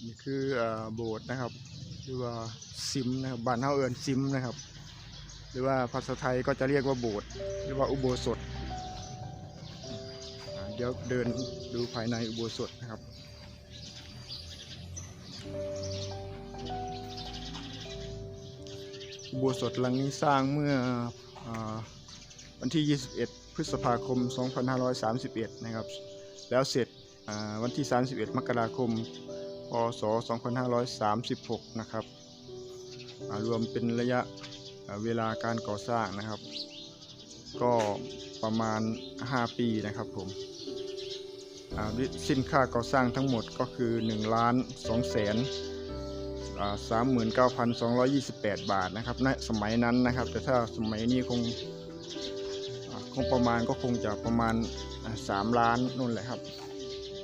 นี่คือโบสถ์นะครับหรือว่าซิมนะครับบ้านเฮาเอิ้นซิมนะครับหรือว่าภาษาไทยก็จะเรียกว่าโบสถ์หรือว่าอุโบสถเดี๋ยวเดินดูภายในอุโบสถนะครับอุโบสถหลังนี้สร้างเมื่อวันที่ 21 พฤษภาคม 2531 นะครับแล้วเสร็จวันที่ 31 มกราคม พ.ศ. 2536 นะครับรวมเป็นระยะเวลาการก่อสร้างนะครับก็ประมาณ5 ปีนะครับผมสิ้นค่าก่อสร้างทั้งหมดก็คือ 1,239,228 บาทนะครับณสมัยนั้นนะครับแต่ถ้าสมัยนี้คงประมาณก็คงจะประมาณ3 ล้านนู่นแหละครับ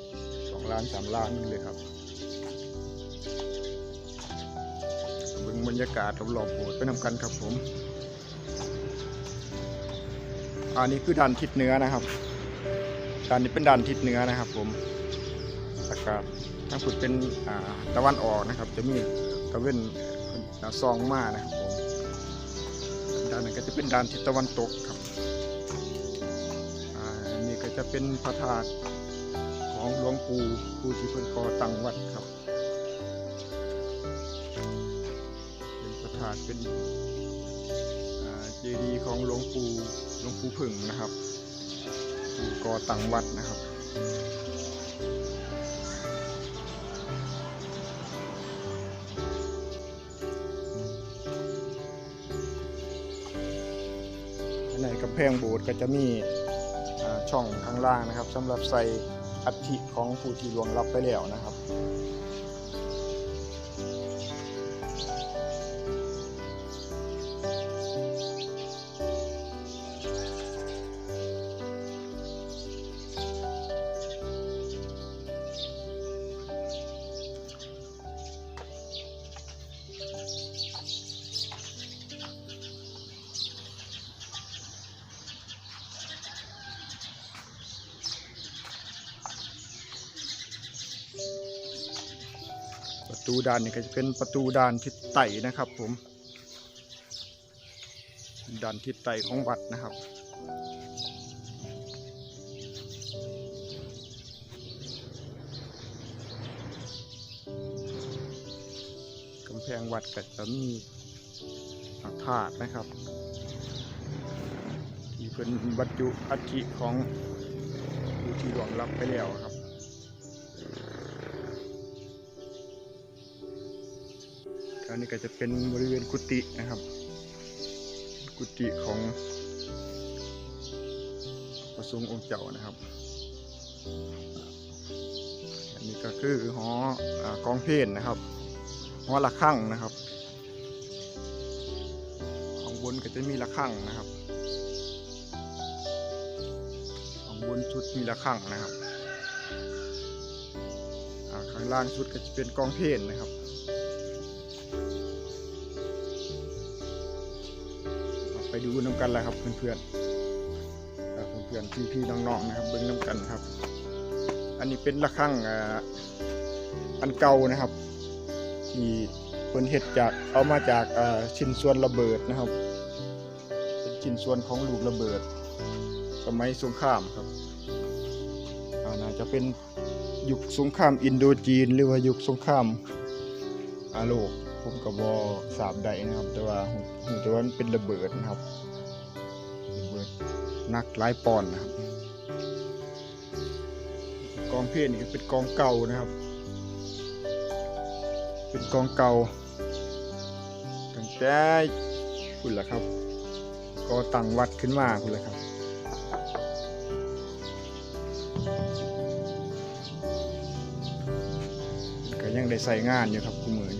2 ล้าน 3 ล้านนี่เลยครับเบิ่งบรรยากาศรอบๆโบสถ์ไปนำกันครับผมอันนี้คือด้านทิศเหนือนะครับด้านนี้เป็นด้านทิศเหนือนะครับผมอากาศทั้งสุดเป็นตะวันออกนะครับจะมีตะเวนซองมานะครับผมด้านนั้นก็จะเป็นด้านทิศตะวันตกครับอันนี้ก็จะเป็นพระธาตุของหลวงปู่ที่เพิ่นก่อตั้งวัดครับเป็นพระธาตุเป็นเจดีย์ของหลวงปู่ผึ่งนะครับปู่ก่อตั้งวัดนะครับในกำแพงโบสถ์ก็จะมีช่องข้างล่างนะครับสำหรับใส่อัฐิของผู้ที่ล่วงลับไปแล้วนะครับประตูด้านนี้ก็จะเป็นประตูด้านทิศใต้นะครับผมด้านทิศใต้ของวัดนะครับกำแพงวัดก็จะมีธาตุนะครับที่เป็นบรรจุอัฐิของผู้ที่ล่วงลับไปแล้วครับอันนี้ก็จะเป็นบริเวณกุฏินะครับกุฏิของพระสงฆ์องค์เจ้านะครับอันนี้ก็คือหอกองเพลนะครับหอระฆังนะครับของบนก็จะมีระฆังนะครับของบนชุดมีระฆังนะครับข้างล่างชุดก็จะเป็นกองเพลนะครับไปดูน้ำกันเลยครับเพื่อนพี่น้องๆนะครับเบิ้งน้ำกันครับอันนี้เป็นระฆังอันเก่านะครับที่เพิ่นเฮ็ดจากเอามาจากชิ้นส่วนระเบิดนะครับเป็นชิ้นส่วนของลูกระเบิดสมัยสงครามครับน่าจะเป็นยุคสงครามอินโดจีนหรือว่ายุคสงครามโลกผมก็บ่ทราบได้นะครับแต่ว่ามันเป็นระเบิดนะครับระเบิดหนักหลายปอนด์นะครับกองเพลนี่ก็เป็นกองเก่านะครับเป็นกองเก่าตั้งแต่คุณล่ะครับก็ตั้งวัดขึ้นมาคุณล่ะครับก็ยังได้ใส่งานอยู่ครับคู่มือ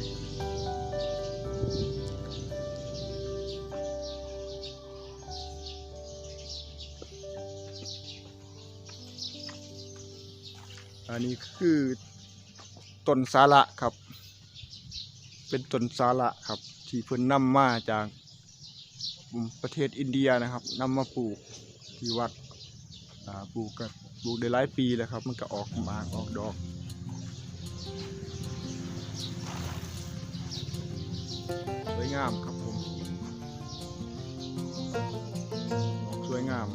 อันนี้คือต้นสาระครับเป็นต้นสาระครับที่เพิ่นนำมาจากประเทศอินเดียนะครับนำมาปลูกที่วัดปลูกได้หลายปีแล้วครับมันก็ออกหมากออกดอก วยงามครับผมสวยงาม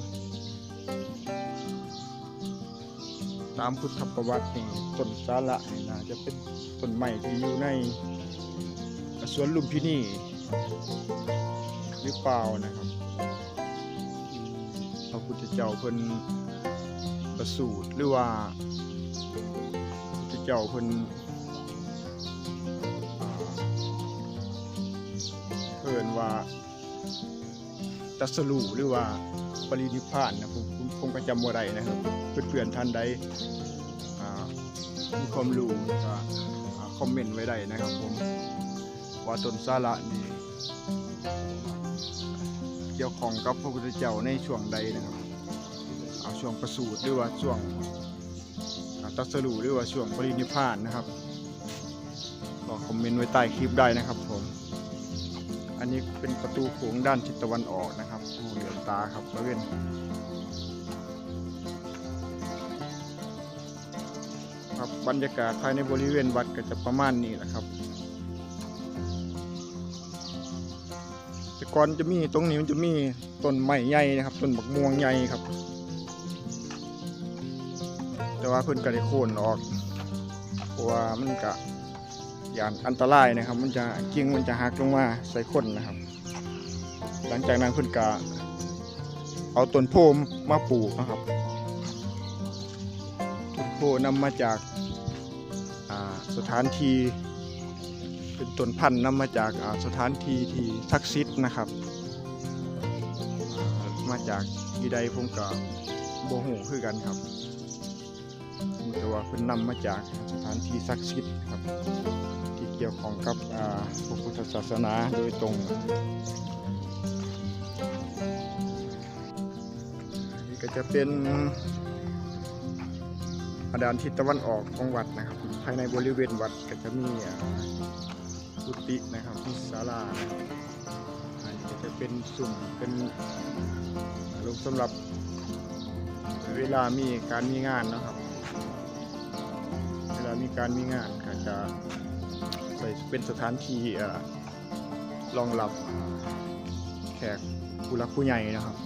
ตามพุทธประวัตินี่ต้นสาระนี่น่าจะเป็นต้นไม้ที่อยู่ในสวนลุมพินีหรือเปล่านะครับพระพุทธเจ้าเพิ่นประสูติหรือว่าพระพุทธเจ้าเพิ่นเอิ้นว่าตรัสรู้หรือว่าปรินิพพานนะผมก็จำบ่ได้นะครับเพื่อนๆท่านใดมีความรู้ก็คอมเมนต์ไว้ได้นะครับผมว่าต้นสาระนี่เกี่ยวข้องกับพระพุทธเจ้าในช่วงใดนะครับช่วงประสูติหรือว่าช่วงตรัสรู้หรือว่าช่วงปรินิพพานนะครับก็คอมเมนต์ไว้ใต้คลิปได้นะครับผมอันนี้เป็นประตูโขงด้านทิศตะวันออกนะครับเหลือบตาครับบริเวณครับบรรยากาศภายในบริเวณวัดก็จะประมาณนี้แหละครับแต่ก่อนจะมีตรงนี้มันจะมีต้นไม้ใหญ่นะครับต้นบักม่วงใหญ่ครับแต่ว่าเพิ่นก็ได้โค่นออกเพราะว่ามันก็อย่างอันตรายนะครับมันจะกิ่งมันจะหักลงมาใส่คนนะครับหลังจากนั้นเพิ่นก็เอาต้นโพมาปลูกนะครับต้นโพนำมาจากสถานที่เป็นต้นพันธุ์นำมาจากสถานที่ที่ศักดิ์สิทธิ์นะครับมาจากที่ใดผมก็บ่ฮู้คือกันครับแต่ว่าเพิ่นนำมาจากสถานที่ศักดิ์สิทธิ์ครับที่เกี่ยวข้องกับพระพุทธศาสนาโดยตรงนี่ก็จะเป็นด้านทิศตะวันออกของวัดนะครับภายในบริเวณวัดก็จะมีกุฏินะครับมีศาลานะครับอันนี้ก็จะเป็นสุ่มเป็นลงสำหรับเวลามีการมีงานนะครับเวลามีการมีงานก็จะใส่เป็นสถานที่รองรับแขกผู้หลักผู้ใหญ่นะครับ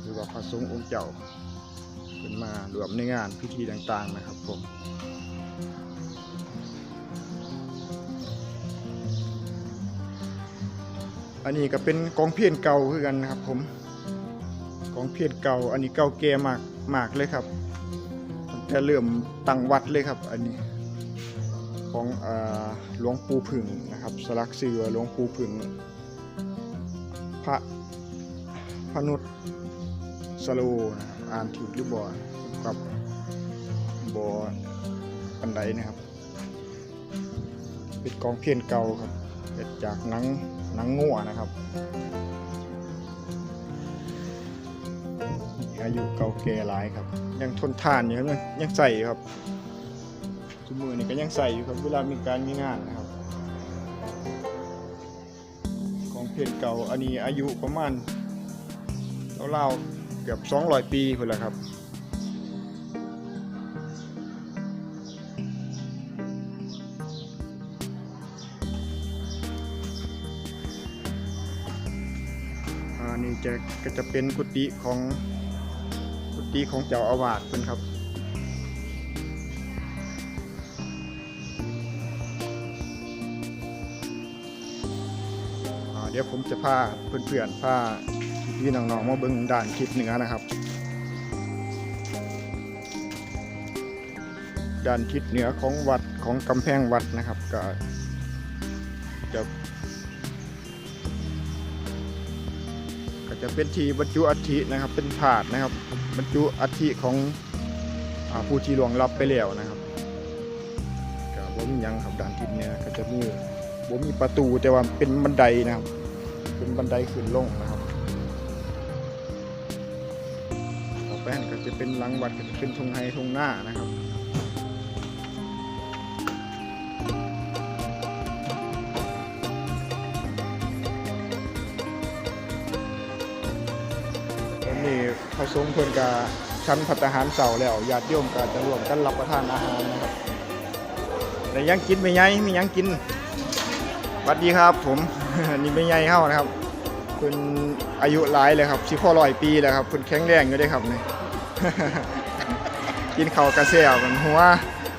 หรือว่าพระสงฆ์องค์เจ้าขึ้นมารวมในงานพิธีต่างๆนะครับผมอันนี้ก็เป็นกองเพียรเก่าคือกันนะครับผมกองเพียรเก่าอันนี้เก่าแก่มากเลยครับตั้งแต่เริ่มตั้งวัดเลยครับอันนี้ของหลวงปู่ผึ่งนะครับสลักชื่อหลวงปู่ผึ่งพนุษสโลนะครับอ่านถูกหรือบ่กับบ่ปันไดนะครับเป็นกองเพียรเก่าครับเกิดจากหนังงัวนะครับอายุเก่าแก่หลายครับยังทนทานอยู่ครับยังใส่ครับทุกมือนี่ก็ยังใส่อยู่ครับเวลามีการมีงานนะครับของเพียรเก่าอันนี้อายุประมาณราวๆเกือบ200 ปีพุ่นละครับนี่ก็จะเป็นกุฏิของเจ้าอาวาสเพิ่นครับเดี๋ยวผมจะพาเพื่อนๆพาพี่น้องๆมาเบิ่งด้านทิศเหนือนะครับด้านทิศเหนือของวัดของกำแพงวัดนะครับก็จะเป็นที่บรรจุอัฐินะครับเป็นถาดนะครับบรรจุอัฐิของผู้ที่ล่วงลับไปแล้วนะครับก็บ่มีหยังครับด้านทิศเหนือก็จะมีบ่มีประตูแต่ว่าเป็นบันไดนะครับเป็นบันไดขึ้นลงนะครับต่อไปก็จะเป็นหลังวัดก็จะเป็นทุ่งไร่ทุ่งนานะครับพระสงฆ์เพิ่นก็ชั้นภัตตาหารเสาแล้วญาติโยมก็จะร่วมกันรับประทานอาหารนะครับแต่ยังกินไม่ยัยมียังกิน สวัสดีครับผม นี่ไม่ใหญ่เข้านะครับคุณอายุหลายเลยครับสิพ่อ100 ปีแล้วครับคุณแข็งแรงอยู่ได้ครับนี่ กินข้าวกระเซียวมันหัว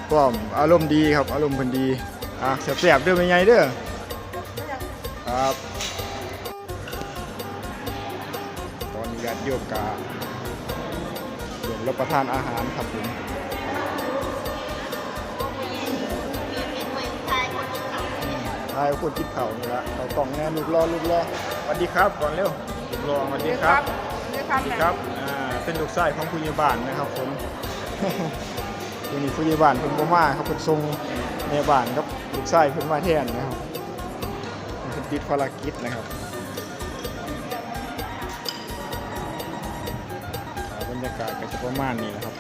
พร้อมอารมณ์ดีครับอารมณ์เพิ่นดีแซ่บๆเด้อไม่ใหญ่เด้อครับตอนนี้ญาติโยมกะรวมรับประทานอาหารครับผมทายคนกินข้าวนี่ละเรากล่องแน่ลูกรอสวัสดีครับก่อนเร็วลูกรอสวัสดีครับครับเป็นลูกชายของผู้ใหญ่บ้านนะครับผม วันนี้ผู้ใหญ่บ้านเพิ่นบ่มาครับเพิ่นส่งแม่บ้านกับลูกชายเพิ่นมาแทนนะครับเพิ่นติดภารกิจนะครับบรรยากาศก็จะประมาณนี้แหละครับ